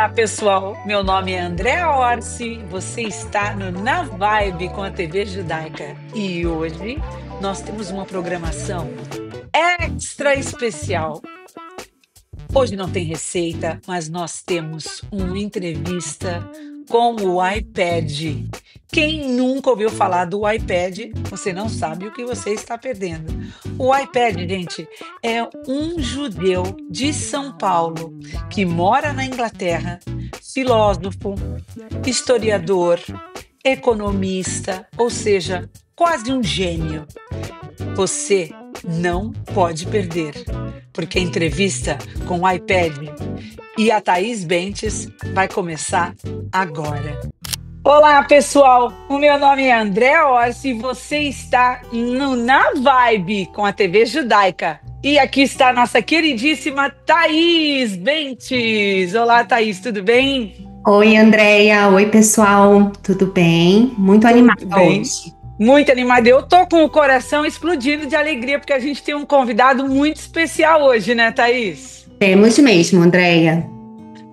Olá, pessoal. Meu nome é Andréa Orsi. Você está no Na Vibe com a TV Judaica. E hoje nós temos uma programação extra especial. Hoje não tem receita, mas nós temos uma entrevista com o iPad. Quem nunca ouviu falar do iPad, você não sabe o que você está perdendo. O iPad, gente, é um judeu de São Paulo que mora na Inglaterra, filósofo, historiador, economista, ou seja, quase um gênio. Você não pode perder, porque a entrevista com o iPad e a Thaís Bentes vai começar agora. Olá, pessoal! O meu nome é Andréa Orsi e você está no Na Vibe com a TV Judaica. E aqui está a nossa queridíssima Thaís Bentes. Olá, Thaís, tudo bem? Oi, Andréia. Oi, pessoal. Tudo bem? Muito animada hoje. Muito animada. Eu tô com o coração explodindo de alegria porque a gente tem um convidado muito especial hoje, né, Thaís? Temos mesmo, Andréia.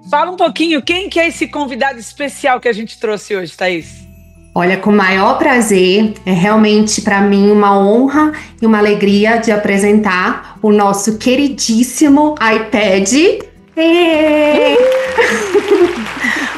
Fala um pouquinho, quem que é esse convidado especial que a gente trouxe hoje, Thaís? Olha, com o maior prazer, é realmente para mim uma honra e uma alegria de apresentar o nosso queridíssimo iPad.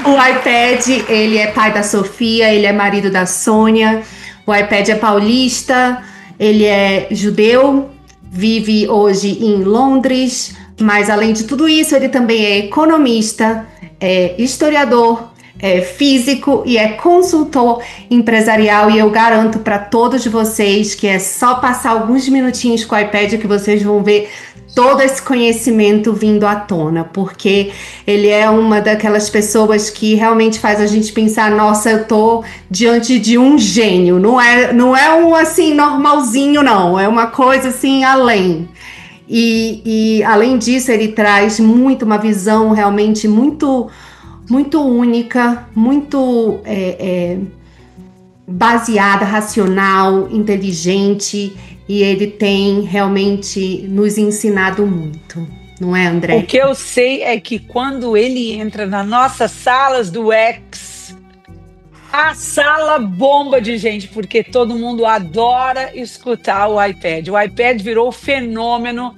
O iPad, ele é pai da Sofia, ele é marido da Sônia. O iPad é paulista, ele é judeu, vive hoje em Londres, mas além de tudo isso, ele também é economista, é historiador, é físico e é consultor empresarial. E eu garanto para todos vocês que é só passar alguns minutinhos com o iPad que vocês vão ver todo esse conhecimento vindo à tona, porque ele é uma daquelas pessoas que realmente faz a gente pensar, nossa, eu tô diante de um gênio, não é um assim normalzinho, não, é uma coisa assim além. E além disso, ele traz uma visão realmente muito única, muito baseada, racional, inteligente, e ele tem realmente nos ensinado muito, não é, André? O que eu sei é que quando ele entra nas nossas salas do X, a sala bomba de gente, porque todo mundo adora escutar o iPad. O iPad virou fenômeno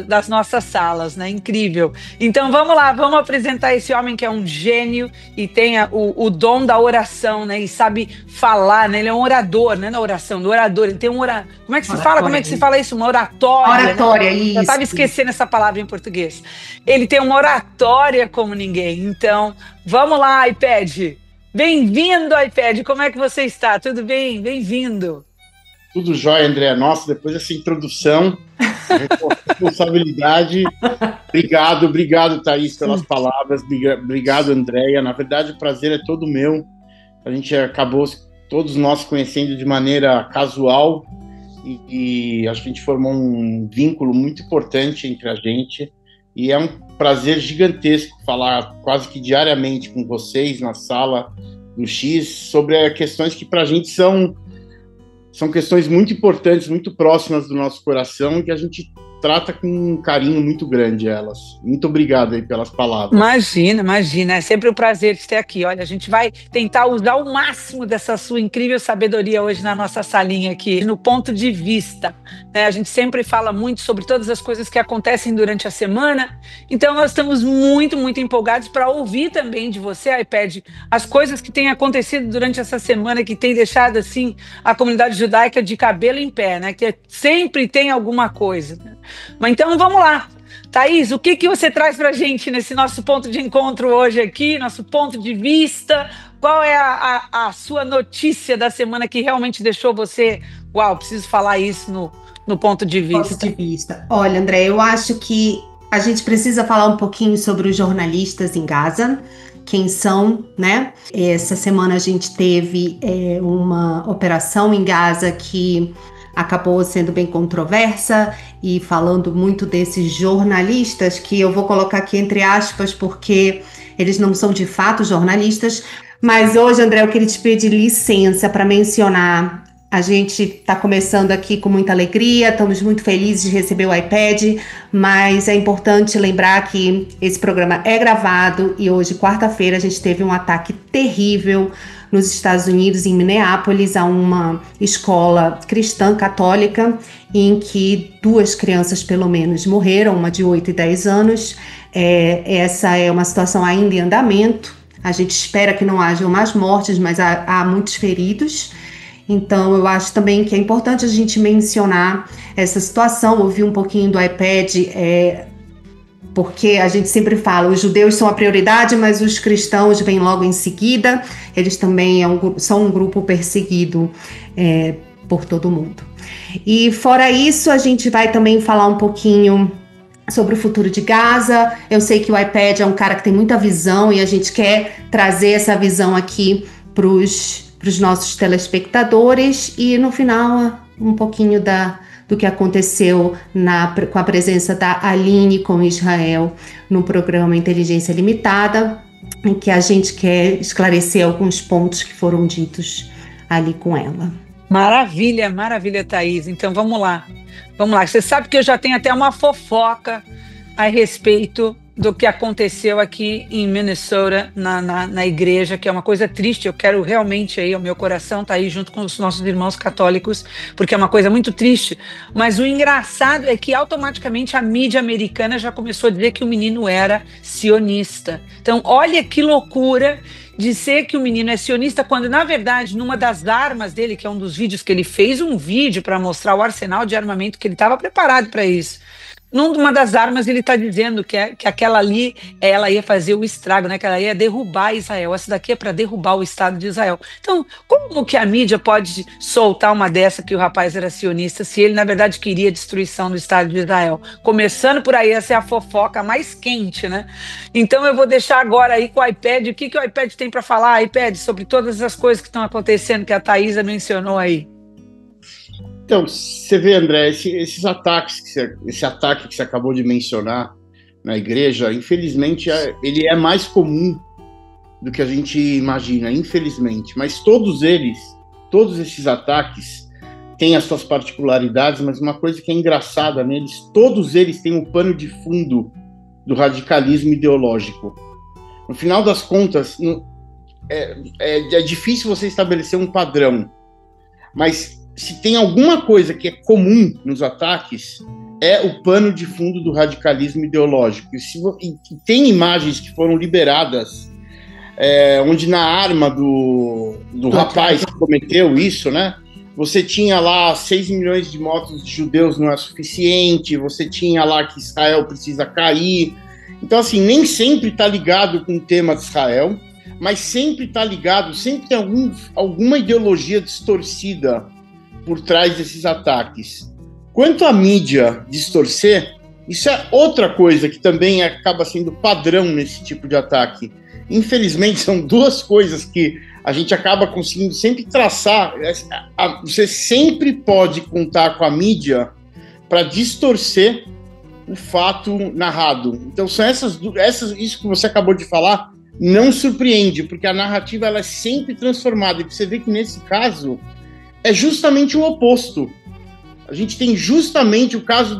das nossas salas, né? Incrível. Então vamos lá, vamos apresentar esse homem que é um gênio e tem o dom da oração, né? E sabe falar, né? Ele é um orador, né? Na oração, do orador. Ele tem um Como é que se fala? Como é que se fala isso? Uma oratória. Oratória, né? Isso. Eu estava esquecendo essa palavra em português. Ele tem uma oratória como ninguém. Então, vamos lá, iPad. Bem-vindo, iPad. Como é que você está? Tudo bem? Bem-vindo. Tudo jóia, André. Nossa, depois dessa introdução, responsabilidade. Obrigado, Thaís, pelas palavras. Obrigado, Andréia. Na verdade, o prazer é todo meu. A gente acabou todos nós conhecendo de maneira casual e acho que a gente formou um vínculo muito importante entre a gente. E é um prazer gigantesco falar quase que diariamente com vocês na sala do X sobre questões que para a gente são questões muito importantes, muito próximas do nosso coração, que a gente trata com um carinho muito grande elas. Muito obrigado aí pelas palavras. Imagina, é sempre um prazer te ter aqui. Olha, a gente vai tentar usar o máximo dessa sua incrível sabedoria hoje na nossa salinha aqui, no ponto de vista, né? A gente sempre fala muito sobre todas as coisas que acontecem durante a semana, então nós estamos muito empolgados para ouvir também de você, iPad, as coisas que têm acontecido durante essa semana, que tem deixado assim a comunidade judaica de cabelo em pé, né? Que sempre tem alguma coisa, né? Mas então vamos lá. Thaís, o que você traz para a gente nesse nosso ponto de encontro hoje aqui, nosso ponto de vista? Qual é a sua notícia da semana que realmente deixou você... Uau, preciso falar isso no ponto de vista. Ponto de vista. Olha, André, eu acho que a gente precisa falar um pouquinho sobre os jornalistas em Gaza, quem são, né? Essa semana a gente teve uma operação em Gaza que acabou sendo bem controversa e falando muito desses jornalistas, que eu vou colocar aqui entre aspas, porque eles não são de fato jornalistas, mas hoje, André, eu queria te pedir licença para mencionar A gente está começando aqui com muita alegria, estamos muito felizes de receber o iPad, mas é importante lembrar que esse programa é gravado e hoje, quarta-feira, a gente teve um ataque terrível nos Estados Unidos, em Minneapolis, a uma escola cristã católica, em que 2 crianças, pelo menos, morreram, uma de 8 e 10 anos. Essa é uma situação ainda em andamento. A gente espera que não hajam mais mortes, mas há muitos feridos. Então, eu acho também que é importante a gente mencionar essa situação, ouvir um pouquinho do iPad, porque a gente sempre fala, os judeus são a prioridade, mas os cristãos vêm logo em seguida. Eles também são um grupo perseguido por todo mundo. E fora isso, a gente vai também falar um pouquinho sobre o futuro de Gaza. Eu sei que o iPad é um cara que tem muita visão e a gente quer trazer essa visão aqui para os nossos telespectadores e no final um pouquinho do que aconteceu com a presença da Aline com Israel no programa Inteligência Limitada, em que a gente quer esclarecer alguns pontos que foram ditos ali com ela. Maravilha, maravilha, Thaís. Então vamos lá. Vamos lá. Você sabe que eu já tenho até uma fofoca a respeito do que aconteceu aqui em Minnesota, na igreja, que é uma coisa triste. Eu quero realmente aí, o meu coração tá aí junto com os nossos irmãos católicos, porque é uma coisa muito triste. Mas o engraçado é que automaticamente a mídia americana já começou a dizer que o menino era sionista. Então, olha que loucura dizer que o menino é sionista, quando na verdade, numa das armas dele, que é um dos vídeos que ele fez, um vídeo para mostrar o arsenal de armamento que ele estava preparado para isso. Numa das armas ele está dizendo que aquela ali, ela ia fazer o estrago, né? Que ela ia derrubar Israel. Essa daqui é para derrubar o Estado de Israel. Então, como que a mídia pode soltar uma dessa que o rapaz era sionista, se ele, na verdade, queria a destruição do Estado de Israel? Começando por aí, essa é a fofoca mais quente, né? Então, eu vou deixar agora aí com o iPad. O que o iPad tem para falar, iPad, sobre todas as coisas que estão acontecendo, que a Thaisa mencionou aí? Então, você vê, André, esse ataque que você acabou de mencionar na igreja, infelizmente, ele é mais comum do que a gente imagina, infelizmente. Mas todos esses ataques têm as suas particularidades, mas uma coisa que é engraçada neles, todos eles têm um pano de fundo do radicalismo ideológico. No final das contas, é difícil você estabelecer um padrão, mas se tem alguma coisa que é comum nos ataques, é o pano de fundo do radicalismo ideológico. E tem imagens que foram liberadas, onde na arma do rapaz que cometeu isso, né? Você tinha lá 6 milhões de mortos de judeus não é suficiente, você tinha lá que Israel precisa cair. Então, assim, nem sempre está ligado com o tema de Israel, mas sempre está ligado, sempre tem alguma ideologia distorcida por trás desses ataques. Quanto à mídia distorcer, isso é outra coisa que também acaba sendo padrão nesse tipo de ataque. Infelizmente, são duas coisas que a gente acaba conseguindo sempre traçar. Você sempre pode contar com a mídia para distorcer o fato narrado. Então, são isso que você acabou de falar, não surpreende, porque a narrativa ela é sempre transformada. E você vê que nesse caso é justamente o oposto. A gente tem justamente o caso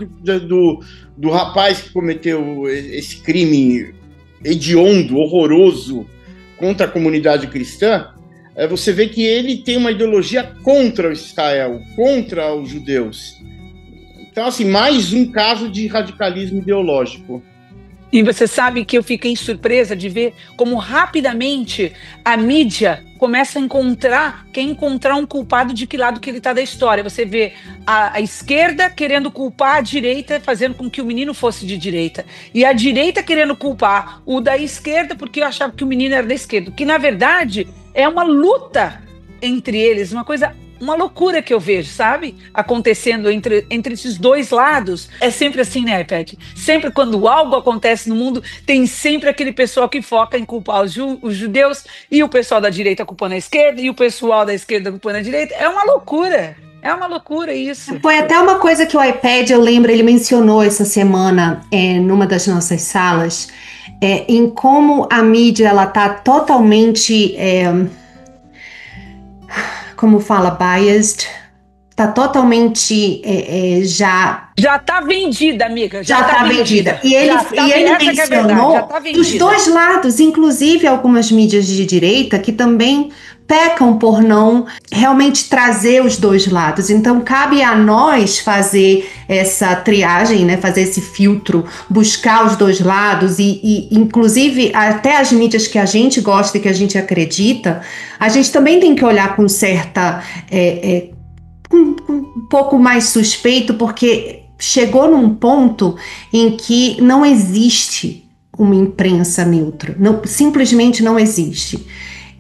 do rapaz que cometeu esse crime hediondo, horroroso contra a comunidade cristã. Você vê que ele tem uma ideologia contra o Israel, contra os judeus. Então, assim, mais um caso de radicalismo ideológico. E você sabe que eu fiquei surpresa de ver como rapidamente a mídia começa a quer encontrar um culpado de que lado que ele está da história. Você vê a esquerda querendo culpar a direita, fazendo com que o menino fosse de direita. E a direita querendo culpar o da esquerda, porque eu achava que o menino era da esquerda. Que, na verdade, é uma luta entre eles, uma loucura que eu vejo, sabe? Acontecendo entre esses dois lados. É sempre assim, né, iPad? Sempre quando algo acontece no mundo, tem sempre aquele pessoal que foca em culpar os judeus, e o pessoal da direita culpando a esquerda, e o pessoal da esquerda culpando a direita. É uma loucura isso. Foi até uma coisa que o iPad, eu lembro, ele mencionou essa semana numa das nossas salas, em como a mídia ela tá totalmente... como fala, biased, tá totalmente já está vendida, amiga. Já está vendida. E ele mencionou os dois lados, inclusive algumas mídias de direita que também pecam por não realmente trazer os dois lados. Então, cabe a nós fazer essa triagem, né? Fazer esse filtro, buscar os dois lados e inclusive, até as mídias que a gente gosta e que a gente acredita, a gente também tem que olhar com certa... um pouco mais suspeito, porque chegou num ponto em que não existe uma imprensa neutra, simplesmente não existe.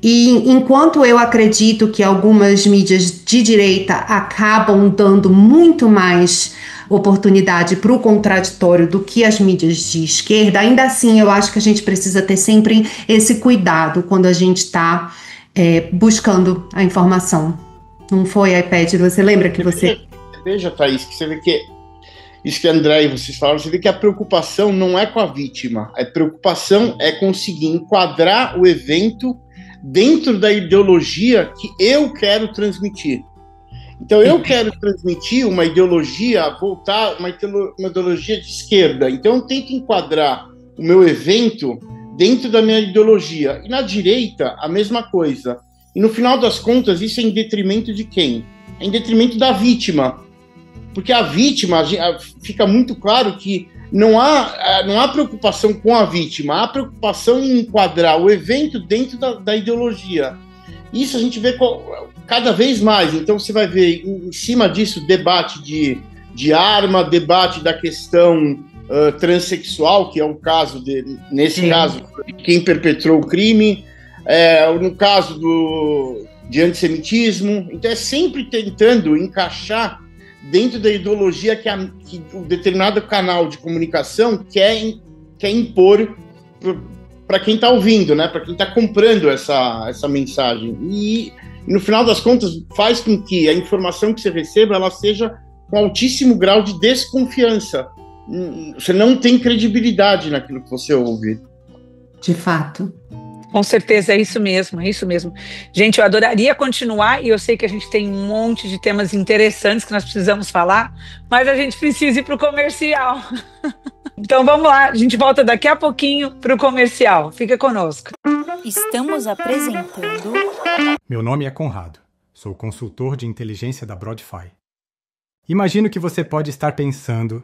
E enquanto eu acredito que algumas mídias de direita acabam dando muito mais oportunidade para o contraditório do que as mídias de esquerda, ainda assim eu acho que a gente precisa ter sempre esse cuidado quando a gente está buscando a informação. Não foi, iPad? Você lembra que você... Veja, Thaís, que você vê que isso que a André e vocês falaram, você vê que a preocupação não é com a vítima, a preocupação é conseguir enquadrar o evento dentro da ideologia que eu quero transmitir. Então, eu quero transmitir uma ideologia, voltar uma ideologia de esquerda. Então, eu tento enquadrar o meu evento dentro da minha ideologia. E na direita, a mesma coisa. E no final das contas, isso é em detrimento de quem? É em detrimento da vítima. Porque a vítima, fica muito claro que não há preocupação com a vítima, há preocupação em enquadrar o evento dentro da ideologia. Isso a gente vê cada vez mais. Então você vai ver em cima disso debate de arma, debate da questão transexual, que é o caso, nesse caso, quem perpetrou o crime, no caso de antissemitismo. Então é sempre tentando encaixar dentro da ideologia que um determinado canal de comunicação quer impor para quem está ouvindo, né? Para quem está comprando essa mensagem. E, no final das contas, faz com que a informação que você receba ela seja com altíssimo grau de desconfiança. Você não tem credibilidade naquilo que você ouve. De fato. Com certeza, é isso mesmo, é isso mesmo. Gente, eu adoraria continuar, e eu sei que a gente tem um monte de temas interessantes que nós precisamos falar, mas a gente precisa ir para o comercial. Então vamos lá, a gente volta daqui a pouquinho para o comercial. Fica conosco. Estamos apresentando... Meu nome é Conrado, sou consultor de inteligência da Broadfy. Imagino que você pode estar pensando,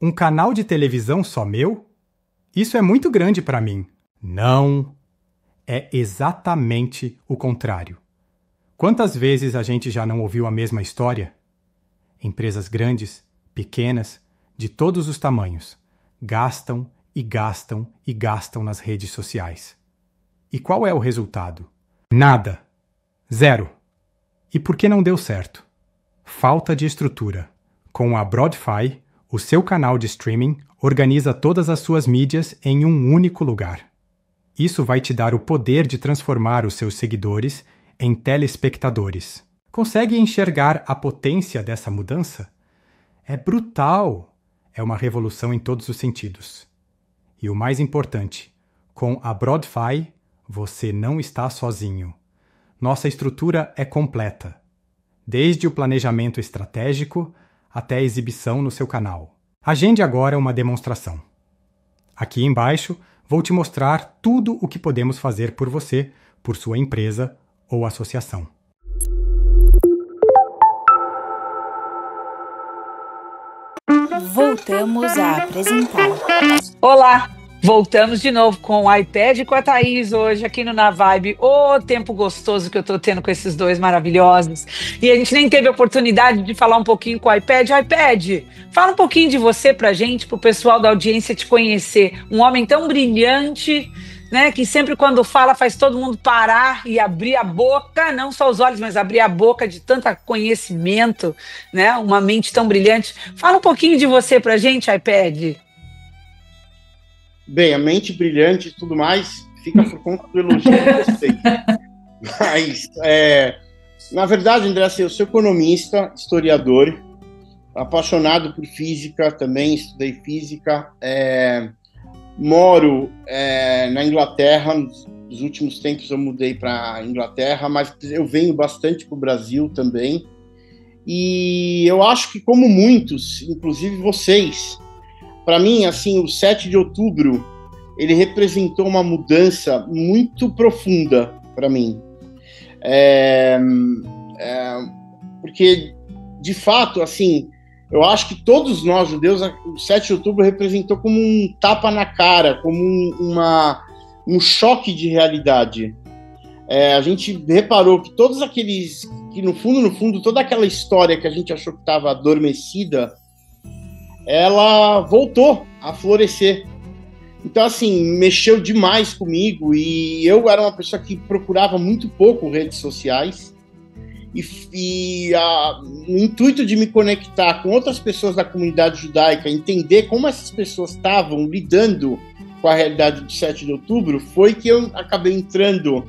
um canal de televisão só meu? Isso é muito grande para mim. Não. É exatamente o contrário. Quantas vezes a gente já não ouviu a mesma história? Empresas grandes, pequenas, de todos os tamanhos, gastam e gastam e gastam nas redes sociais. E qual é o resultado? Nada. Zero. E por que não deu certo? Falta de estrutura. Com a Broadfy, o seu canal de streaming organiza todas as suas mídias em um único lugar. Isso vai te dar o poder de transformar os seus seguidores em telespectadores. Consegue enxergar a potência dessa mudança? É brutal! É uma revolução em todos os sentidos. E o mais importante, com a Broadfy, você não está sozinho. Nossa estrutura é completa, desde o planejamento estratégico até a exibição no seu canal. Agende agora uma demonstração. Aqui embaixo, vou te mostrar tudo o que podemos fazer por você, por sua empresa ou associação. Voltamos a apresentar. Olá! Voltamos de novo com o iPad e com a Thaís hoje aqui no Na Vibe. Ô, tempo gostoso que eu tô tendo com esses dois maravilhosos. E a gente nem teve a oportunidade de falar um pouquinho com o iPad. iPad, fala um pouquinho de você pra gente, pro pessoal da audiência te conhecer. Um homem tão brilhante, né, que sempre quando fala faz todo mundo parar e abrir a boca, não só os olhos, mas abrir a boca de tanto conhecimento, né, uma mente tão brilhante. Fala um pouquinho de você pra gente, iPad. Bem, a mente brilhante e tudo mais fica por conta do elogio que vocês. Mas, na verdade, André, assim, eu sou economista, historiador, apaixonado por física também, estudei física, moro na Inglaterra, nos últimos tempos eu mudei para a Inglaterra, mas eu venho bastante para o Brasil também, E eu acho que, como muitos, inclusive vocês, para mim, assim, o 7 de outubro, ele representou uma mudança muito profunda para mim. Porque, de fato, assim, eu acho que todos nós, judeus, o 7 de outubro representou como um tapa na cara, como um choque de realidade. A gente reparou que todos aqueles, que no fundo, toda aquela história que a gente achou que estava adormecida, ela voltou a florescer. Então, assim, mexeu demais comigo, e eu era uma pessoa que procurava muito pouco redes sociais, no intuito de me conectar com outras pessoas da comunidade judaica, entender como essas pessoas estavam lidando com a realidade do 7 de outubro, foi que eu acabei entrando,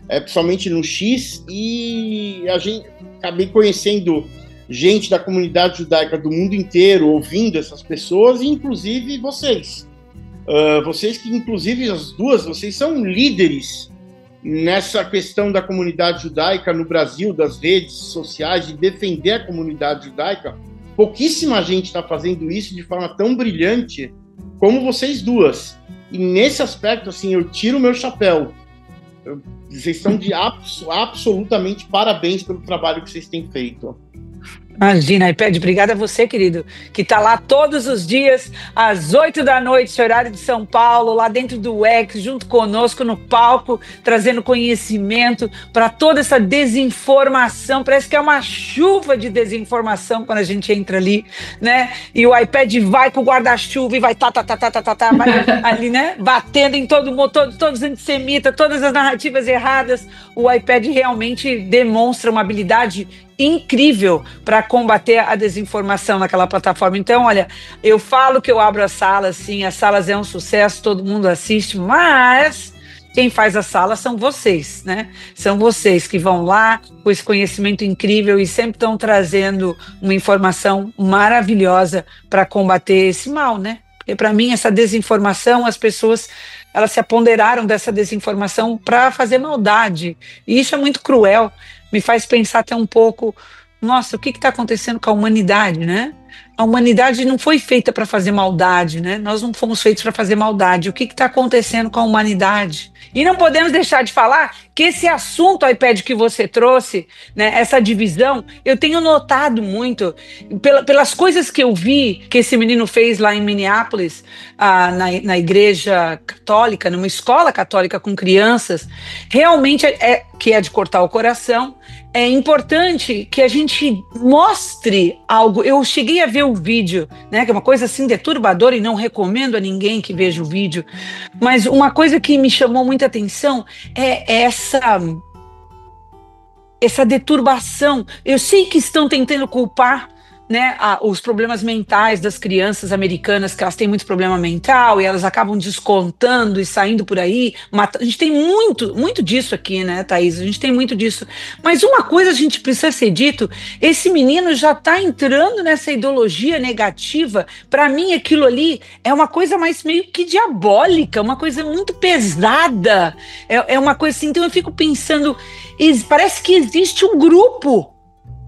principalmente no X, e acabei conhecendo gente da comunidade judaica do mundo inteiro, ouvindo essas pessoas, e inclusive vocês. Vocês que, inclusive, as duas, vocês são líderes nessa questão da comunidade judaica no Brasil, das redes sociais, de defender a comunidade judaica. Pouquíssima gente está fazendo isso de forma tão brilhante como vocês duas. E nesse aspecto, assim, eu tiro o meu chapéu. Vocês estão de absolutamente parabéns pelo trabalho que vocês têm feito. Imagina, iPad, obrigada a você, querido, que está lá todos os dias, às 8 da noite, horário de São Paulo, lá dentro do X, junto conosco no palco, trazendo conhecimento para toda essa desinformação. Parece que é uma chuva de desinformação quando a gente entra ali, né? E o iPad vai com o guarda-chuva e vai vai ali, né? Batendo em todo mundo, todos os antissemitas, todas as narrativas erradas. O iPad realmente demonstra uma habilidade incrível para combater a desinformação naquela plataforma. Então, olha, eu falo que eu abro as salas, sim, as salas é um sucesso, todo mundo assiste, mas quem faz as salas são vocês, né? São vocês que vão lá com esse conhecimento incrível e sempre estão trazendo uma informação maravilhosa para combater esse mal, né? Porque para mim essa desinformação, as pessoas, elas se apoderaram dessa desinformação para fazer maldade, e isso é muito cruel. Me faz pensar até um pouco, nossa, o que está acontecendo com a humanidade, né? A humanidade não foi feita para fazer maldade, né? Nós não fomos feitos para fazer maldade. O que está acontecendo com a humanidade? E não podemos deixar de falar que esse assunto, iPad, que você trouxe, né, essa divisão, eu tenho notado muito, pelas coisas que eu vi que esse menino fez lá em Minneapolis, na igreja católica, numa escola católica com crianças, realmente que é de cortar o coração. É importante que a gente mostre algo. Eu cheguei a ver o vídeo, né, que é uma coisa assim deturbadora, e não recomendo a ninguém que veja o vídeo, mas uma coisa que me chamou muita atenção é essa deturbação. Eu sei que estão tentando culpar, né, os problemas mentais das crianças americanas, que elas têm muito problema mental e elas acabam descontando e saindo por aí. A gente tem muito disso aqui, né, Thaís? A gente tem muito disso. Mas uma coisa a gente precisa ser dito, esse menino já está entrando nessa ideologia negativa. Para mim, aquilo ali é uma coisa mais meio que diabólica, uma coisa muito pesada. É uma coisa assim, então eu fico pensando, parece que existe um grupo.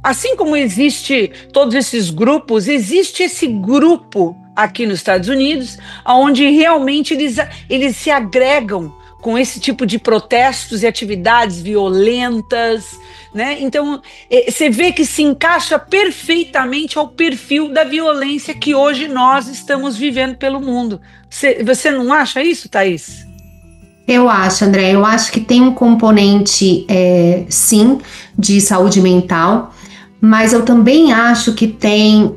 Assim como existe todos esses grupos, existe esse grupo aqui nos Estados Unidos, onde realmente eles se agregam com esse tipo de protestos e atividades violentas, né? Então, você vê que se encaixa perfeitamente ao perfil da violência que hoje nós estamos vivendo pelo mundo. Você não acha isso, Thaís? Eu acho, André, eu acho que tem um componente, sim, de saúde mental, mas eu também acho que tem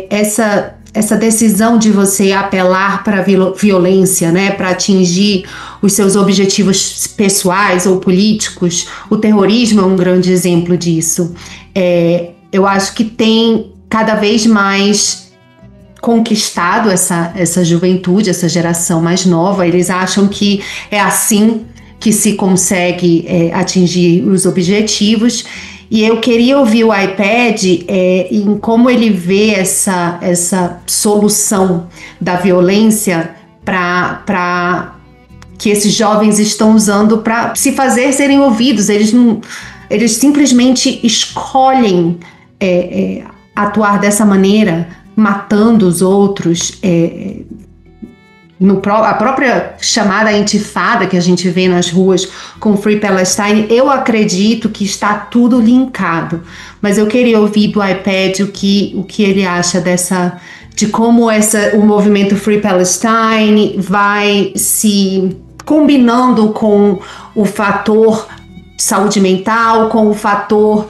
essa decisão de você apelar para a violência, né, para atingir os seus objetivos pessoais ou políticos. O terrorismo é um grande exemplo disso. Eu acho que tem cada vez mais conquistado essa juventude, essa geração mais nova. Eles acham que é assim que se consegue atingir os objetivos. E eu queria ouvir o iPad em como ele vê essa solução da violência para que esses jovens estão usando para se fazer serem ouvidos. Eles simplesmente escolhem atuar dessa maneira, matando os outros, a própria chamada intifada que a gente vê nas ruas com Free Palestine, eu acredito que está tudo linkado. Mas eu queria ouvir do iPad o que ele acha de como o movimento Free Palestine vai se combinando com o fator saúde mental, com o fator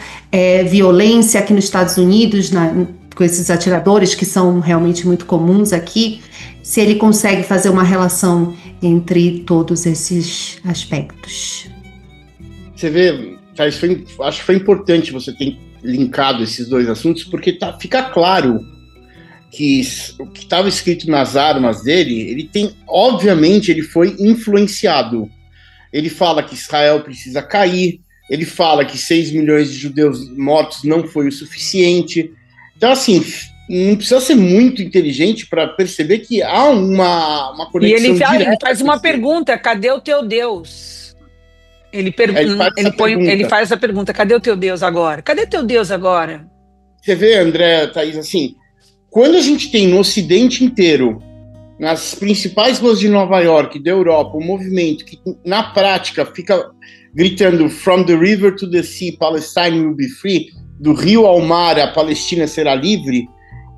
violência aqui nos Estados Unidos, com esses atiradores que são realmente muito comuns aqui, se ele consegue fazer uma relação entre todos esses aspectos. Você vê, acho que foi importante você ter linkado esses dois assuntos, porque fica claro que o que estava escrito nas armas dele, obviamente, ele foi influenciado. Ele fala que Israel precisa cair, ele fala que 6 milhões de judeus mortos não foi o suficiente. Então, assim, não precisa ser muito inteligente para perceber que há uma conexão direta. E ele faz uma pergunta: cadê o teu Deus? Ele faz essa pergunta: cadê o teu Deus agora? Cadê teu Deus agora? Você vê, André, Thaís, assim, quando a gente tem no Ocidente inteiro, nas principais ruas de Nova York, da Europa, um movimento que, na prática, fica gritando "From the river to the sea, Palestine will be free", do rio ao mar, a Palestina será livre.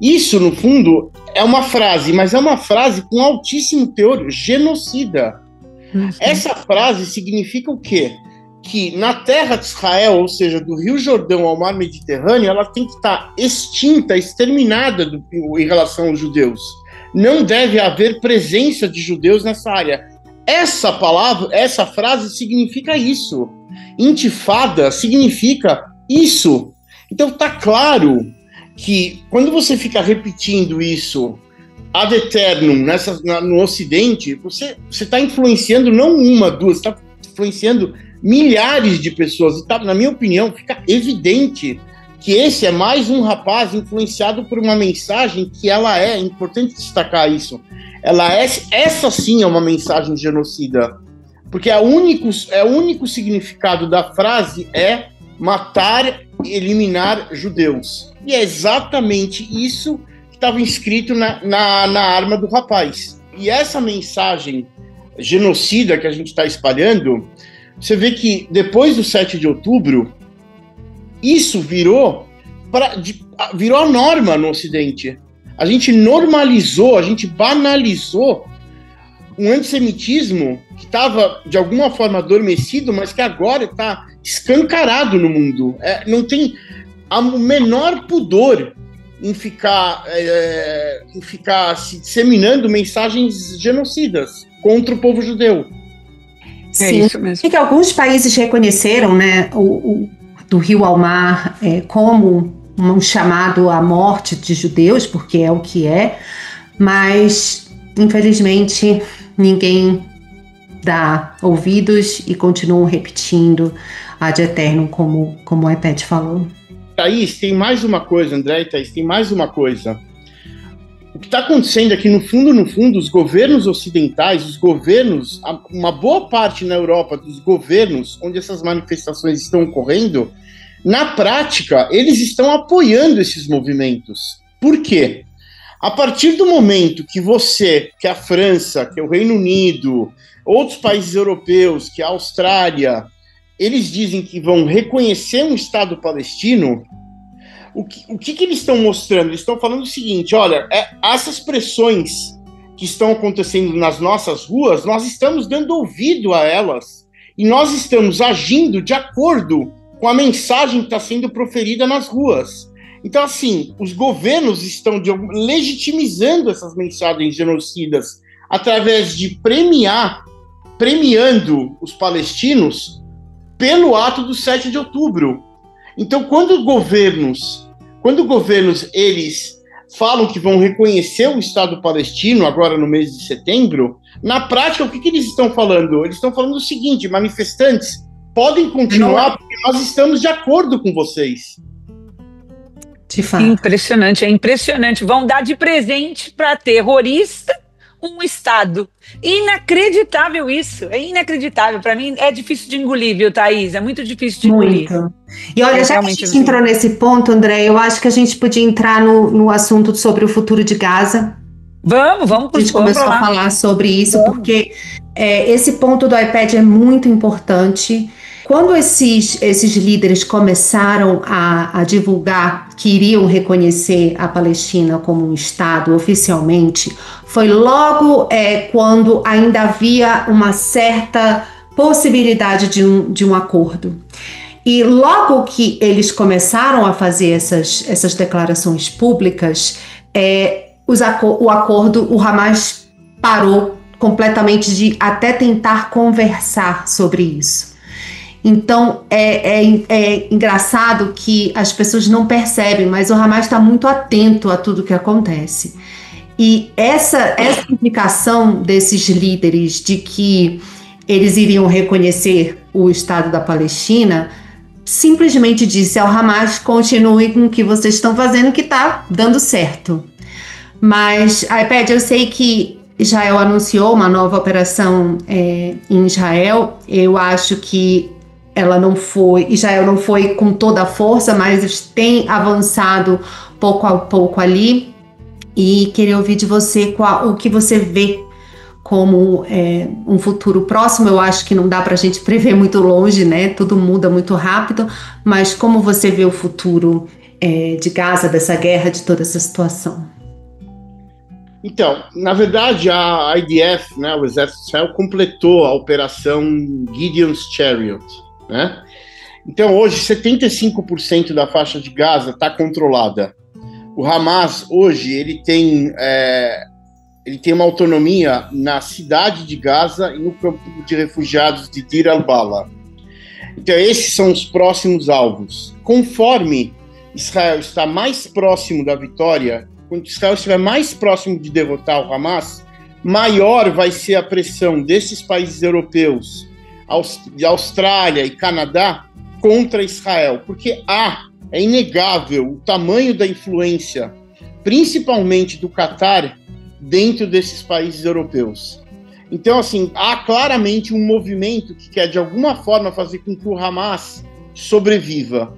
Isso, no fundo, é uma frase, mas é uma frase com altíssimo teor genocida. Essa frase significa o quê? Que na terra de Israel, ou seja, do Rio Jordão ao mar Mediterrâneo, ela tem que estar extinta, exterminada em relação aos judeus. Não deve haver presença de judeus nessa área. Essa frase significa isso. Intifada significa isso. Então está claro que quando você fica repetindo isso ad eternum no Ocidente, você está influenciando não uma, duas, está influenciando milhares de pessoas. E na minha opinião, fica evidente que esse é mais um rapaz influenciado por uma mensagem que é importante destacar isso. Essa sim é uma mensagem genocida, porque o único significado da frase é matar e eliminar judeus. E é exatamente isso que estava escrito na arma do rapaz. E essa mensagem genocida que a gente está espalhando, você vê que depois do 7 de outubro, isso virou a norma no Ocidente. A gente normalizou, a gente banalizou um antissemitismo que estava, de alguma forma, adormecido, mas que agora está escancarado no mundo. Não tem o menor pudor em ficar se disseminando mensagens genocidas contra o povo judeu. Sim, isso mesmo. E que alguns países reconheceram, né, do rio ao mar como um chamado à morte de judeus, porque é o que é, mas, infelizmente, ninguém dá ouvidos e continuam repetindo ad eternum, como o iPad falou. Thaís, tem mais uma coisa, André e Thaís, tem mais uma coisa. O que está acontecendo aqui, no fundo, os governos ocidentais, uma boa parte na Europa dos governos onde essas manifestações estão ocorrendo, na prática, eles estão apoiando esses movimentos. Por quê? A partir do momento que a França, que é o Reino Unido, outros países europeus, que a Austrália, eles dizem que vão reconhecer um Estado palestino, o que eles estão mostrando? Eles estão falando o seguinte: olha, essas pressões que estão acontecendo nas nossas ruas, nós estamos dando ouvido a elas e nós estamos agindo de acordo com a mensagem que está sendo proferida nas ruas. Então, assim, os governos estão legitimizando essas mensagens genocidas através de premiando os palestinos pelo ato do 7 de outubro. Então, quando governos eles falam que vão reconhecer o Estado palestino agora no mês de setembro, na prática, o que eles estão falando? Eles estão falando o seguinte: manifestantes podem continuar porque nós estamos de acordo com vocês. De fato. Impressionante, é impressionante. Vão dar de presente para terrorista um Estado. Inacreditável isso, é inacreditável. Para mim é difícil de engolir, viu, Thaís? É muito difícil de engolir. Muito. E olha, já que a Realmente gente assim. entrou nesse ponto, André, eu acho que a gente podia entrar no assunto sobre o futuro de Gaza. Vamos A gente começou a falar sobre isso, porque esse ponto do iPad é muito importante. Quando esses líderes começaram a divulgar que iriam reconhecer a Palestina como um Estado oficialmente, foi logo quando ainda havia uma certa possibilidade de um acordo. E logo que eles começaram a fazer essas declarações públicas, o acordo, o Hamas parou completamente de até tentar conversar sobre isso. Então, é engraçado que as pessoas não percebem, mas o Hamas está muito atento a tudo que acontece. E essa implicação desses líderes de que eles iriam reconhecer o Estado da Palestina simplesmente disse ao Hamas: continue com o que vocês estão fazendo, que está dando certo. Mas, iPad, eu sei que Israel anunciou uma nova operação em Israel. Eu acho que Israel não foi com toda a força, mas tem avançado pouco a pouco ali. E queria ouvir de você o que você vê como um futuro próximo. Eu acho que não dá para a gente prever muito longe, né? Tudo muda muito rápido, mas como você vê o futuro de Gaza, dessa guerra, de toda essa situação? Então, na verdade, a IDF, né, o Exército de Israel, completou a operação Gideon's Chariot, né? Então, hoje, 75% da faixa de Gaza está controlada. O Hamas, hoje, ele tem uma autonomia na cidade de Gaza e no campo de refugiados de Deir al-Balah. Então, esses são os próximos alvos. Conforme Israel está mais próximo da vitória, quando Israel estiver mais próximo de derrotar o Hamas, maior vai ser a pressão desses países europeus, de Austrália e Canadá, contra Israel. Porque é inegável o tamanho da influência, principalmente do Catar, dentro desses países europeus. Então, assim, há claramente um movimento que quer, de alguma forma, fazer com que o Hamas sobreviva.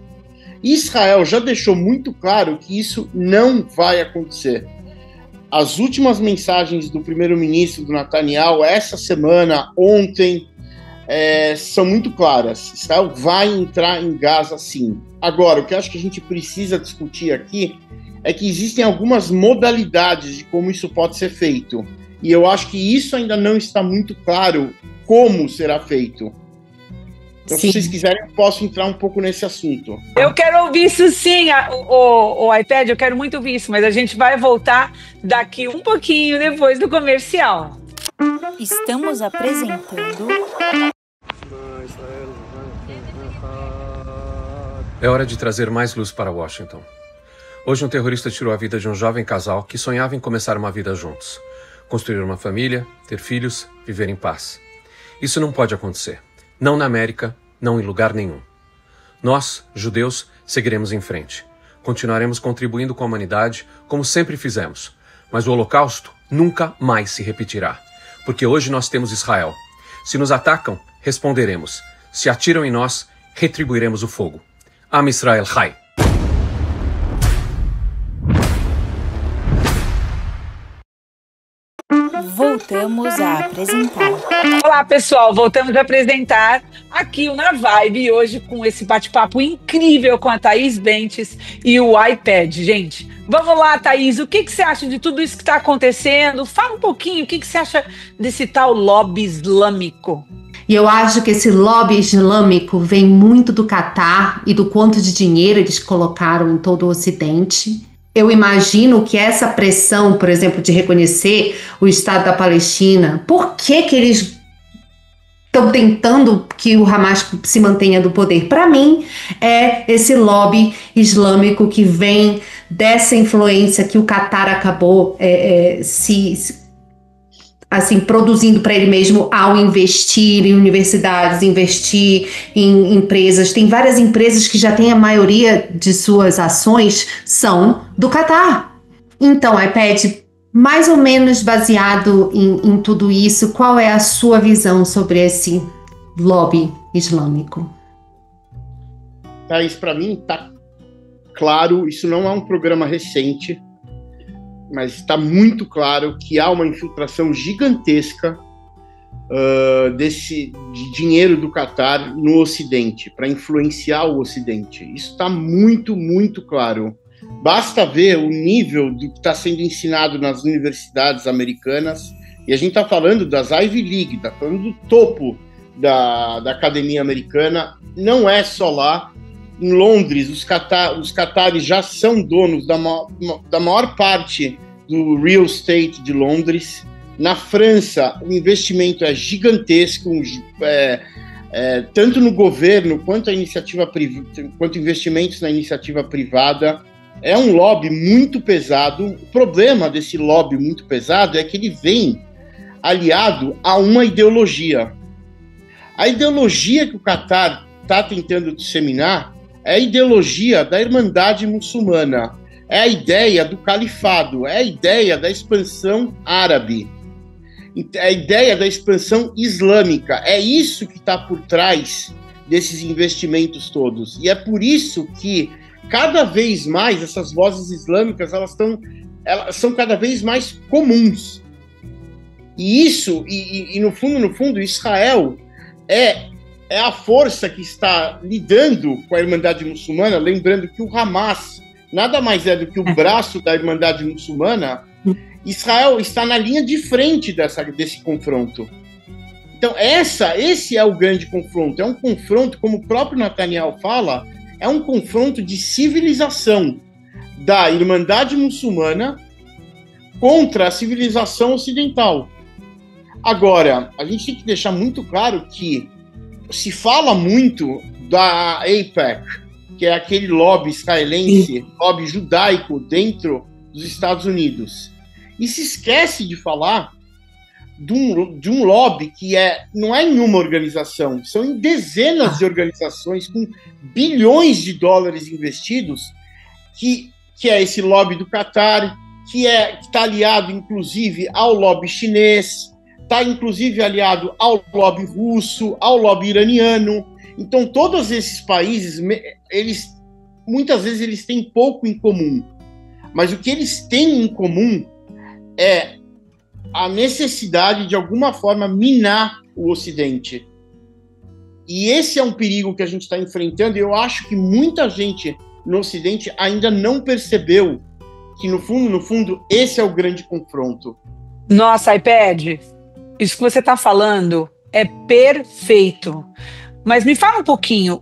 Israel já deixou muito claro que isso não vai acontecer. As últimas mensagens do primeiro-ministro do Netanyahu, essa semana, ontem, são muito claras. Israel vai entrar em Gaza, sim. Agora, o que eu acho que a gente precisa discutir aqui é que existem algumas modalidades de como isso pode ser feito. E eu acho que isso ainda não está muito claro como será feito. Então, se vocês quiserem, eu posso entrar um pouco nesse assunto. Eu quero ouvir isso sim, o iPad, eu quero muito ouvir isso, mas a gente vai voltar daqui um pouquinho depois do comercial. Estamos apresentando... É hora de trazer mais luz para Washington. Hoje um terrorista tirou a vida de um jovem casal que sonhava em começar uma vida juntos. Construir uma família, ter filhos, viver em paz. Isso não pode acontecer. Não na América, não em lugar nenhum. Nós, judeus, seguiremos em frente. Continuaremos contribuindo com a humanidade, como sempre fizemos. Mas o Holocausto nunca mais se repetirá. Porque hoje nós temos Israel. Se nos atacam, responderemos. Se atiram em nós, retribuiremos o fogo. Am Israel Chai. Voltamos a apresentar. Olá, pessoal, voltamos a apresentar aqui o Na Vibe, hoje com esse bate-papo incrível com a Thaís Bentes e o iPad. Gente, vamos lá, Thaís, o que você acha de tudo isso que está acontecendo? Fala um pouquinho, o que você acha desse tal lobby islâmico? E eu acho que esse lobby islâmico vem muito do Catar e do quanto de dinheiro eles colocaram em todo o Ocidente. Eu imagino que essa pressão, por exemplo, de reconhecer o Estado da Palestina, por que eles estão tentando que o Hamas se mantenha do poder? Para mim, é esse lobby islâmico que vem dessa influência que o Catar acabou produzindo para ele mesmo ao investir em universidades, investir em empresas. Tem várias empresas que já têm a maioria de suas ações são do Catar. Então, iPad, Mais ou menos baseado em tudo isso, qual é a sua visão sobre esse lobby islâmico? Thaís, para mim está claro, isso não é um programa recente, mas está muito claro que há uma infiltração gigantesca de dinheiro do Catar no Ocidente, para influenciar o Ocidente. Isso está muito, muito claro. Basta ver o nível do que está sendo ensinado nas universidades americanas, e a gente está falando das Ivy League, está falando do topo da academia americana, não é só lá. Em Londres, os catares já são donos da maior parte do real estate de Londres. Na França, o investimento é gigantesco, tanto no governo quanto quanto investimentos na iniciativa privada. É um lobby muito pesado. O problema desse lobby muito pesado é que ele vem aliado a uma ideologia. A ideologia que o Catar está tentando disseminar é a ideologia da Irmandade Muçulmana, é a ideia do califado, é a ideia da expansão árabe, é a ideia da expansão islâmica. É isso que está por trás desses investimentos todos. E é por isso que cada vez mais essas vozes islâmicas elas são cada vez mais comuns. E isso, no fundo, Israel é a força que está lidando com a Irmandade Muçulmana, lembrando que o Hamas nada mais é do que o braço da Irmandade Muçulmana. Israel está na linha de frente desse confronto. Então, esse é o grande confronto. É um confronto, como o próprio Netanyahu fala, é um confronto de civilização da Irmandade Muçulmana contra a civilização ocidental. Agora, a gente tem que deixar muito claro que se fala muito da AIPAC, que é aquele lobby israelense, lobby judaico dentro dos Estados Unidos. E se esquece de falar de um lobby que não é em uma organização, são em dezenas de organizações com bilhões de dólares investidos, que é esse lobby do Catar, que está aliado, inclusive, ao lobby chinês, está, inclusive, aliado ao lobby russo, ao lobby iraniano. Então, todos esses países, muitas vezes, eles têm pouco em comum. Mas o que eles têm em comum é a necessidade de alguma forma minar o Ocidente. E esse é um perigo que a gente está enfrentando, e eu acho que muita gente no Ocidente ainda não percebeu que, no fundo, esse é o grande confronto. Nossa, iPad, isso que você está falando é perfeito. Mas me fala um pouquinho,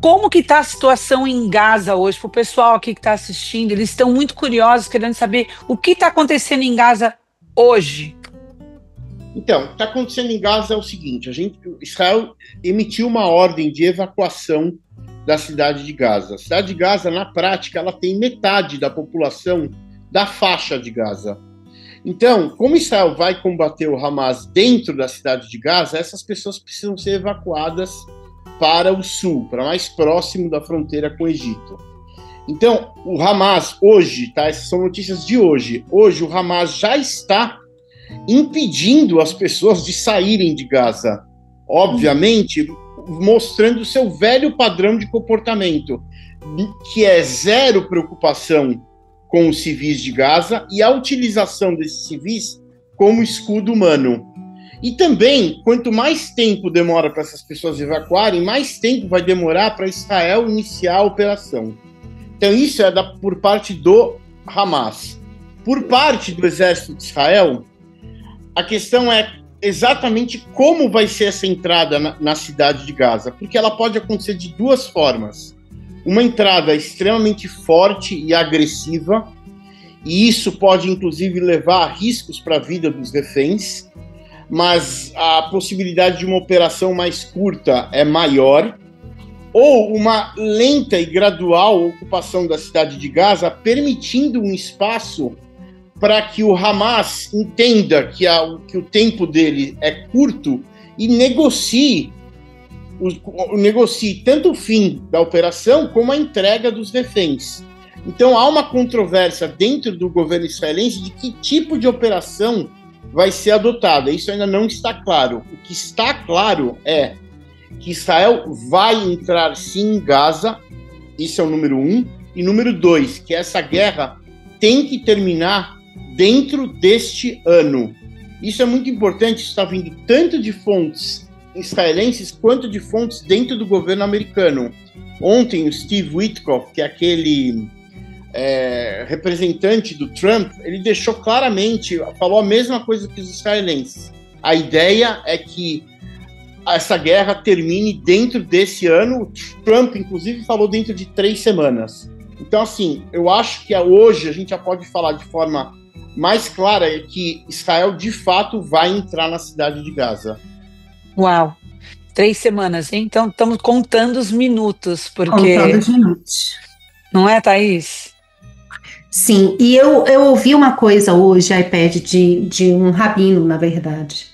como que está a situação em Gaza hoje? Para o pessoal aqui que está assistindo, eles estão muito curiosos, querendo saber o que está acontecendo em Gaza hoje. Então, o que está acontecendo em Gaza é o seguinte: Israel emitiu uma ordem de evacuação da cidade de Gaza. A cidade de Gaza, na prática, ela tem metade da população da faixa de Gaza. Então, como Israel vai combater o Hamas dentro da cidade de Gaza, essas pessoas precisam ser evacuadas para o sul, para mais próximo da fronteira com o Egito. Então, o Hamas hoje, tá? Essas são notícias de hoje. Hoje, o Hamas já está impedindo as pessoas de saírem de Gaza. Obviamente, mostrando o seu velho padrão de comportamento, que é zero preocupação com os civis de Gaza e a utilização desses civis como escudo humano. E também, quanto mais tempo demora para essas pessoas evacuarem, mais tempo vai demorar para Israel iniciar a operação. Então, isso é por parte do Hamas. Por parte do exército de Israel, a questão é exatamente como vai ser essa entrada na cidade de Gaza, porque ela pode acontecer de duas formas. Uma entrada extremamente forte e agressiva, e isso pode, inclusive, levar a riscos para a vida dos reféns, mas a possibilidade de uma operação mais curta é maior, ou uma lenta e gradual ocupação da cidade de Gaza, permitindo um espaço para que o Hamas entenda que o tempo dele é curto e negocie tanto o fim da operação como a entrega dos reféns. Então há uma controvérsia dentro do governo israelense de que tipo de operação vai ser adotada. Isso ainda não está claro. O que está claro é que Israel vai entrar sim em Gaza, isso é o número 1, e número 2, que essa guerra tem que terminar dentro deste ano. Isso é muito importante, isso está vindo tanto de fontes israelenses quanto de fontes dentro do governo americano. Ontem o Steve Witkoff, que é aquele representante do Trump, ele deixou claramente, falou a mesma coisa que os israelenses. A ideia é que essa guerra termine dentro desse ano. O Trump, inclusive, falou dentro de 3 semanas. Então, assim, eu acho que hoje a gente já pode falar de forma mais clara que Israel, de fato, vai entrar na cidade de Gaza. Uau! 3 semanas, hein? Então, estamos contando os minutos, porque... Contando os minutos. Não é, Thaís? Sim, e eu ouvi uma coisa hoje, iPad, de um rabino, na verdade.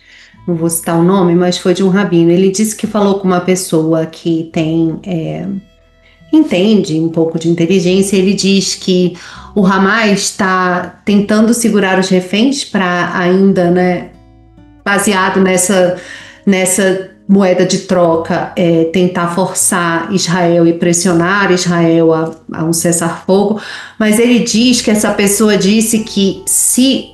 Não vou citar o nome, mas foi de um rabino. Ele disse que falou com uma pessoa que entende um pouco de inteligência. Ele diz que o Hamas está tentando segurar os reféns para ainda, né, baseado nessa moeda de troca, tentar forçar Israel e pressionar Israel a um cessar-fogo. Mas ele diz que essa pessoa disse que se,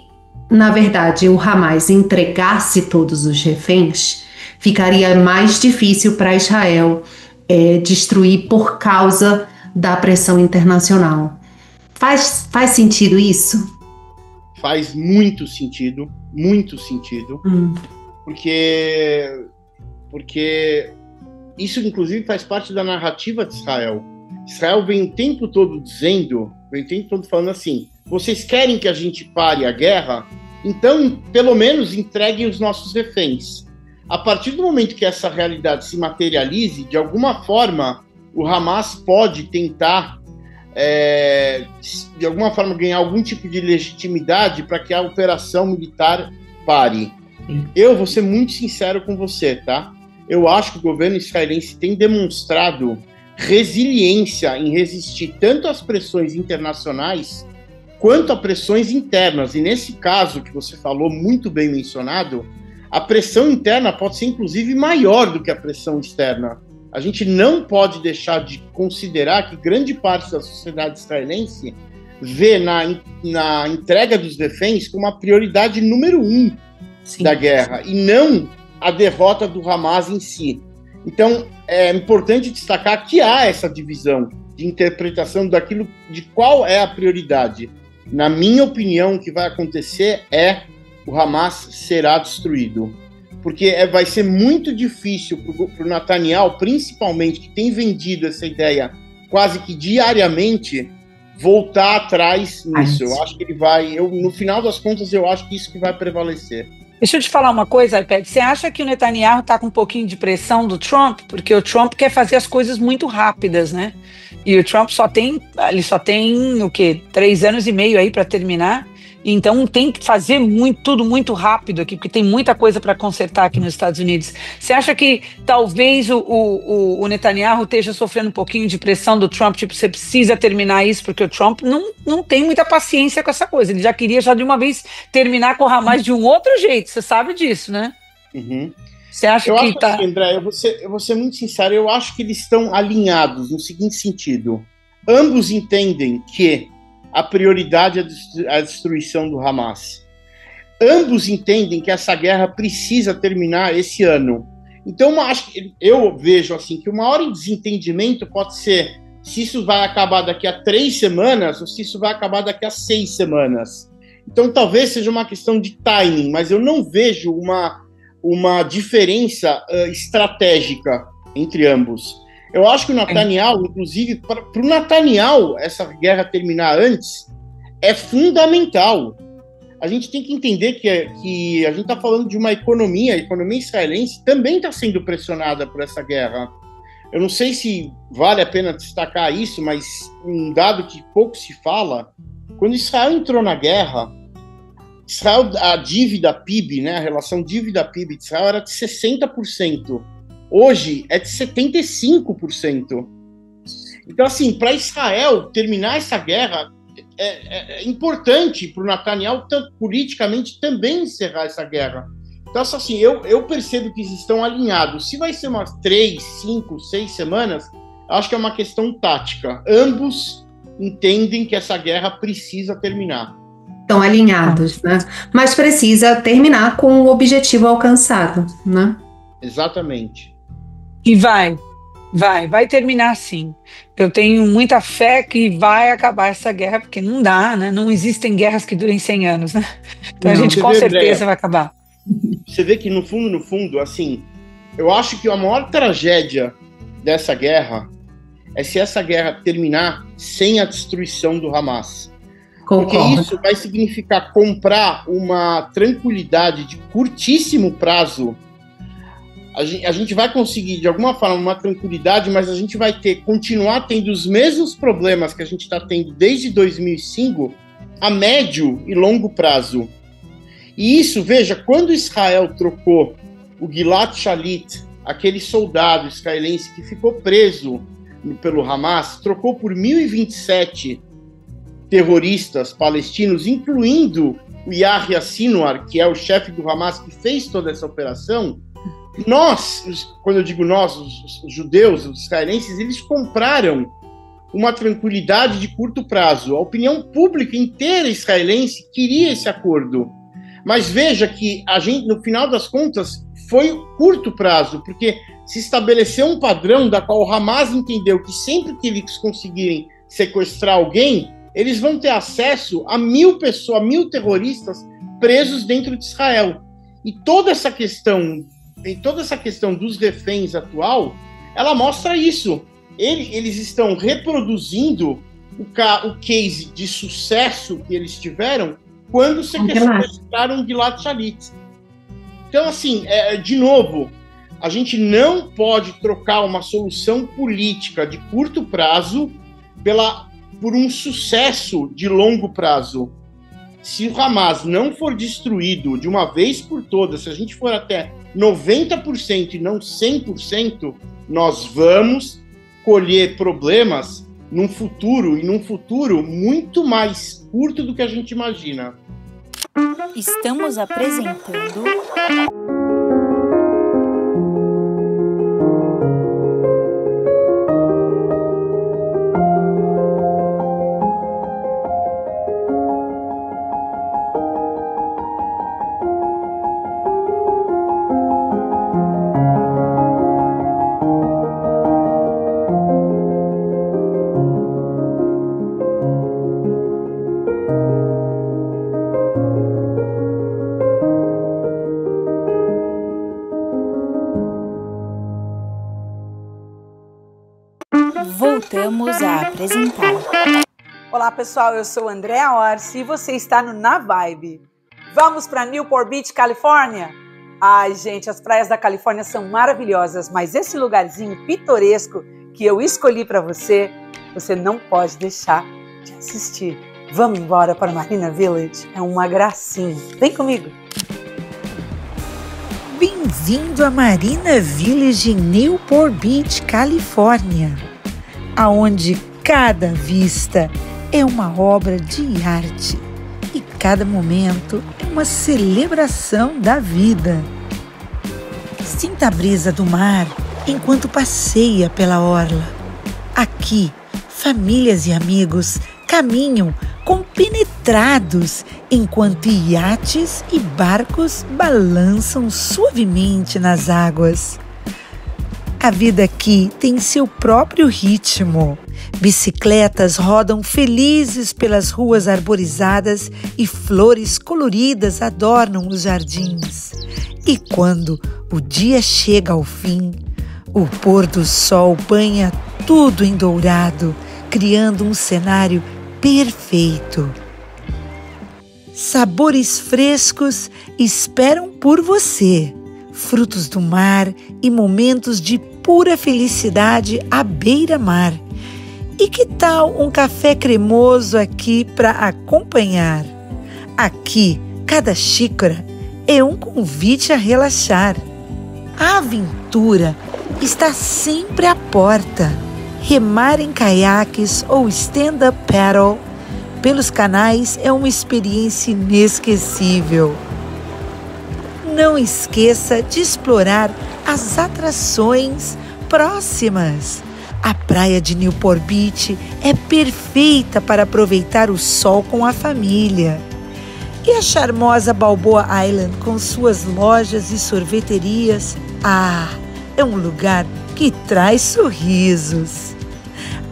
na verdade, o Hamas entregasse todos os reféns, ficaria mais difícil para Israel destruir por causa da pressão internacional. Faz sentido isso? Faz muito sentido, porque isso, inclusive, faz parte da narrativa de Israel. Israel vem o tempo todo falando assim: vocês querem que a gente pare a guerra? Então, pelo menos, entreguem os nossos reféns. A partir do momento que essa realidade se materialize, de alguma forma, o Hamas pode tentar, de alguma forma, ganhar algum tipo de legitimidade para que a operação militar pare. Eu vou ser muito sincero com você, tá? Eu acho que o governo israelense tem demonstrado resiliência em resistir tanto às pressões internacionais quanto a pressões internas. E nesse caso que você falou, muito bem mencionado, a pressão interna pode ser inclusive maior do que a pressão externa. A gente não pode deixar de considerar que grande parte da sociedade israelense vê na entrega dos reféns como a prioridade número 1 da guerra, e não a derrota do Hamas em si. Então, é importante destacar que há essa divisão de interpretação daquilo, de qual é a prioridade. Na minha opinião, o que vai acontecer é o Hamas será destruído. Porque vai ser muito difícil para o Netanyahu, principalmente, que tem vendido essa ideia quase que diariamente, voltar atrás nisso. Eu acho que ele vai... no final das contas, eu acho que isso que vai prevalecer. Deixa eu te falar uma coisa, iPad. Você acha que o Netanyahu está com um pouquinho de pressão do Trump? Porque o Trump quer fazer as coisas muito rápidas, né? E o Trump só tem o quê? 3 anos e meio aí para terminar. Então tem que fazer tudo muito rápido aqui, porque tem muita coisa para consertar aqui nos Estados Unidos. Você acha que talvez o Netanyahu esteja sofrendo um pouquinho de pressão do Trump? Tipo, você precisa terminar isso, porque o Trump não tem muita paciência com essa coisa. Ele já queria de uma vez terminar com o Hamas de um outro jeito. Você sabe disso, né? Uhum. Você acha eu que acho assim, André, eu vou ser muito sincero, eu acho que eles estão alinhados no seguinte sentido. Ambos entendem que a prioridade é a destruição do Hamas. Ambos entendem que essa guerra precisa terminar esse ano. Então, eu vejo assim que o maior desentendimento pode ser se isso vai acabar daqui a 3 semanas ou se isso vai acabar daqui a 6 semanas. Então, talvez seja uma questão de timing, mas eu não vejo uma diferença estratégica entre ambos. Eu acho que o Netanyahu, inclusive, para o Netanyahu, essa guerra terminar antes é fundamental. A gente tem que entender que a gente está falando de uma economia, a economia israelense também está sendo pressionada por essa guerra. Eu não sei se vale a pena destacar isso, mas um dado que pouco se fala, quando Israel entrou na guerra, a dívida PIB, né, a relação dívida-PIB de Israel era de 60%. Hoje é de 75%. Então, assim, para Israel terminar essa guerra, é importante para o Netanyahu, politicamente, também encerrar essa guerra. Então, assim, eu percebo que eles estão alinhados. Se vai ser umas 3, 5, 6 semanas, acho que é uma questão tática. Ambos entendem que essa guerra precisa terminar. Estão alinhados, né? Mas precisa terminar com o objetivo alcançado, né? Exatamente. E vai terminar sim. Eu tenho muita fé que vai acabar essa guerra, porque não dá, né? Não existem guerras que durem 100 anos, né? Então a gente com certeza vai acabar. Você vê que no fundo, assim, eu acho que a maior tragédia dessa guerra é se essa guerra terminar sem a destruição do Hamas. Porque isso vai significar comprar uma tranquilidade de curtíssimo prazo. A gente vai conseguir, de alguma forma, uma tranquilidade, mas a gente vai continuar tendo os mesmos problemas que a gente está tendo desde 2005 a médio e longo prazo. E isso, veja, quando Israel trocou o Gilad Shalit, aquele soldado israelense que ficou preso pelo Hamas, trocou por 1.027 terroristas palestinos, incluindo o Yahya Sinwar, que é o chefe do Hamas que fez toda essa operação. Nós, quando eu digo nós, os judeus, os israelenses, eles compraram uma tranquilidade de curto prazo. A opinião pública inteira israelense queria esse acordo. Mas veja que a gente, no final das contas, foi curto prazo, porque se estabeleceu um padrão da qual o Hamas entendeu que sempre que eles conseguirem sequestrar alguém, eles vão ter acesso a 1.000 pessoas, 1.000 terroristas presos dentro de Israel. E toda essa questão dos reféns atual, ela mostra isso. Eles estão reproduzindo o case de sucesso que eles tiveram quando sequestraram Gilad Shalit. Então, assim, de novo, a gente não pode trocar uma solução política de curto prazo por um sucesso de longo prazo. Se o Hamas não for destruído de uma vez por todas, se a gente for até 90% e não 100%, nós vamos colher problemas num futuro muito mais curto do que a gente imagina. Estamos apresentando voltamos a apresentar. Olá pessoal, eu sou Andréa Orsi e você está no Na Vibe. Vamos para Newport Beach, Califórnia? Ai gente, as praias da Califórnia são maravilhosas, mas esse lugarzinho pitoresco que eu escolhi para você, você não pode deixar de assistir. Vamos embora para Marina Village? É uma gracinha. Vem comigo! Bem-vindo a Marina Village em Newport Beach, Califórnia, aonde cada vista é uma obra de arte e cada momento é uma celebração da vida. Sinta a brisa do mar enquanto passeia pela orla. Aqui, famílias e amigos caminham compenetrados enquanto iates e barcos balançam suavemente nas águas. A vida aqui tem seu próprio ritmo. Bicicletas rodam felizes pelas ruas arborizadas e flores coloridas adornam os jardins. E quando o dia chega ao fim, o pôr do sol banha tudo em dourado, criando um cenário perfeito. Sabores frescos esperam por você. Frutos do mar e momentos de pura felicidade à beira-mar. E que tal um café cremoso aqui para acompanhar? Aqui, cada xícara é um convite a relaxar. A aventura está sempre à porta. remar em caiaques ou stand-up paddle pelos canais é uma experiência inesquecível. Não esqueça de explorar as atrações próximas. A praia de Newport Beach é perfeita para aproveitar o sol com a família. E a charmosa Balboa Island, com suas lojas e sorveterias, é um lugar que traz sorrisos.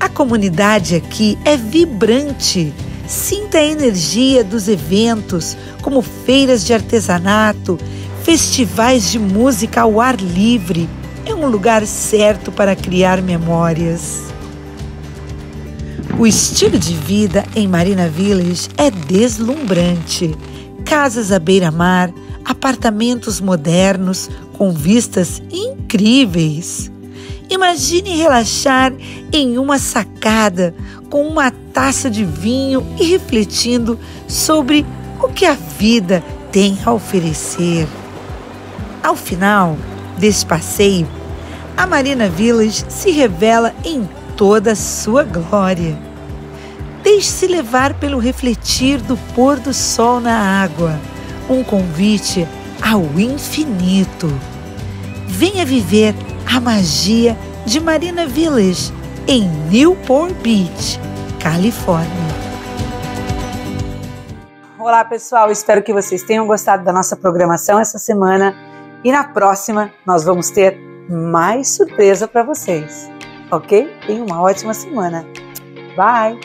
A comunidade aqui é vibrante. Sinta a energia dos eventos, como feiras de artesanato, festivais de música ao ar livre. É um lugar certo para criar memórias. O estilo de vida em Marina Village é deslumbrante. Casas à beira-mar, apartamentos modernos com vistas incríveis. Imagine relaxar em uma sacada com uma taça de vinho e refletindo sobre o que a vida tem a oferecer. Ao final desse passeio, a Marina Village se revela em toda a sua glória. Deixe-se levar pelo refletir do pôr do sol na água, um convite ao infinito. Venha viver a magia de Marina Village em Newport Beach, Califórnia. Olá, pessoal, espero que vocês tenham gostado da nossa programação essa semana e na próxima nós vamos ter mais surpresa para vocês, ok? Tenham uma ótima semana. Bye!